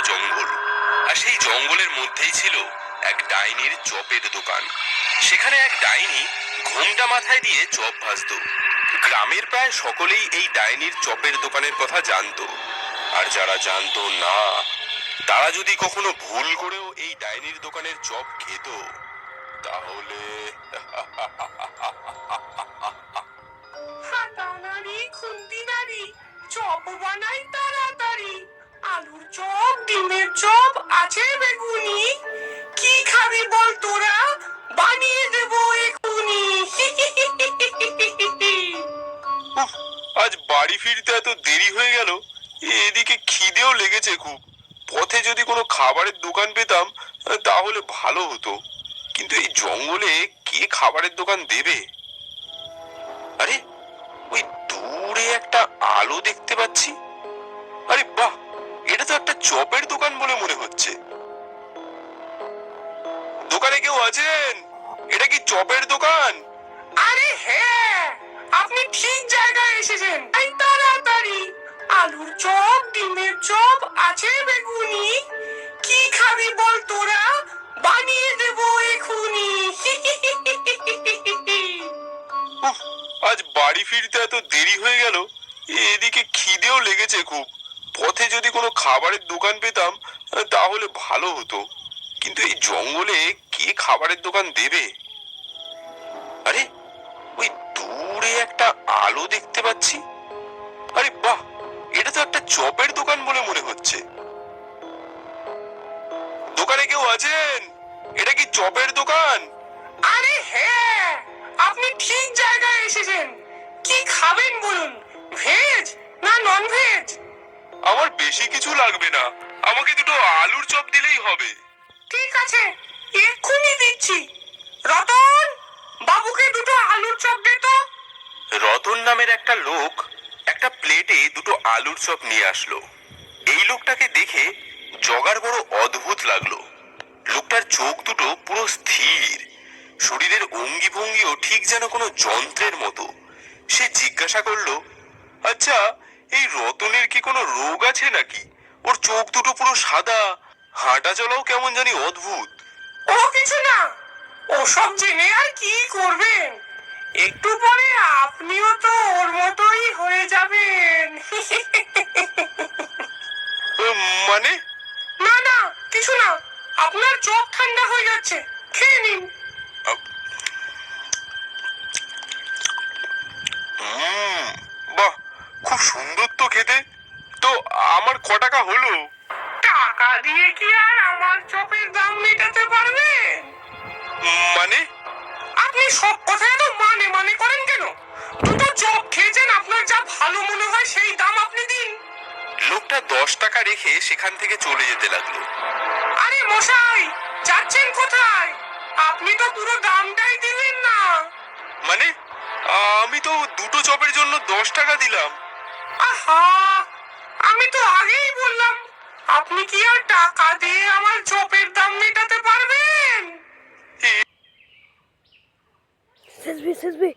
জঙ্গল, আর সেই জঙ্গলের মধ্যেই ছিল এক ডাইনির চপের দোকান। সেখানে এক ডাইনি ঘোমটা মাথায় দিয়ে চপ ভাজতো। গ্রামের প্রায় সকলেই এই ডাইনির চপের দোকানের কথা জানতো, আর যারা জানতো না তারা যদি কখনো ভুল করেও এই ডাইনির দোকানের চপ খেত তাহলে হাতানারি খুন্তিনারি চপ বানাই তাড়াতাড়ি, আলুর চপ ডিমের চপ আছে বেগুনি, কি খাবি বল তোরা বানিয়ে দেবো এক্ষুনি। উফ, আজ বাড়ি ফিরতে এত দেরি হয়ে গেল। এদিকে খিদেও লেগেছে খুব। পথে যদি কোনো খাবারের দোকান পেতাম তাহলে ভালো হতো, কিন্তু এই জঙ্গলে কে খাবারের দোকান দেবে? আরে ওই দূরে একটা আলো দেখতে পাচ্ছি। আরে বাহ, এটা তো একটা চপের দোকান বলে মনে হচ্ছে। দোকানে কেউ আছেন? এটা কি চপের দোকান? আরে হ্যাঁ, আপনি ঠিক জায়গায় এসেছেন। এই তাড়াতাড়ি আলুর চপ ডিমের চপ আছে বেগুনি, কি খাবি বল তোরা বানিয়ে দেবো এক্ষুনি। উফ, আজ বাড়ি ফিরতে এত দেরি হয়ে গেল। এদিকে খিদেও লেগেছে খুব। পথে যদি কোনো খাবারের দোকান পেতাম তাহলে ভালো হতো, কিন্তু এই জঙ্গলে কে খাবারের দোকান দেবে? আরে ওই দূরে একটা আলো দেখতে পাচ্ছি। আরে বাহ, এটা তো একটা চপের দোকান বলে মনে হচ্ছে। দোকানে কেউ আছেন? এটা কি চপের দোকান? আরে হ্যাঁ, আপনি ঠিক জায়গায় এসেছেন। কি খাবেন বলুন, ভেজ না নন ভেজ? আমার বেশি কিছু লাগবে না, আমাকে দুটো আলুর চপ দিলেই হবে। ঠিক আছে, এক্ষুনি দিচ্ছি। রতন, বাবুকে দুটো আলুর চপ দে তো। রতন নামের একটা লোক একটা প্লেটে দুটো আলুর চপ নিয়ে আসলো। এই লোকটাকে দেখে জগার বড় অদ্ভুত লাগলো। লোকটার চোখ দুটো পুরো স্থির, শরীরের অঙ্গি ভঙ্গিও ঠিক যেন কোনো যন্ত্রের মতো। সে জিজ্ঞাসা করলো, আচ্ছা এই রতনের কি কোনো রোগ আছে নাকি? ওর চোখ দুটো পুরো সাদা, হাঁটা চলাও কেমন জানি অদ্ভুত। ও কিছু না, ওসব জেনে আর কি করবেন, একটু পরে আপনিও তো ওর মতোই হয়ে যাবেন। মানে? না না, কিছু না, আপনার চোখ ঠান্ডা হয়ে যাচ্ছে, খেয়ে নিন। বাহ, খুব সুন্দর তো খেতে। তো আমার ক টাকা হলো? টাকা দিয়ে কি আর আমার চপের দাম মেটাতে পারবেন? মানে? আপনি সব কথায় তো মানে মানে করেন কেন? দুটো চপ খেয়েছেন, আপনার যা ভালো মনে হয় সেই দাম আপনি দিন। লোকটা 10 টাকা রেখে সেখান থেকে চলে যেতে লাগলো। আরে মশাই, যাচ্ছেন কোথায়? আপনি তো পুরো দামটাই দিলেন না। মানে আমি তো দুটো চপের জন্য 10 টাকা দিলাম। আহা, আমি তো আগেই বললাম, আপনি কি আর টাকা দিয়ে আমার চপের দাম মেটাতে পারবেন? Sesbi, Sesbi.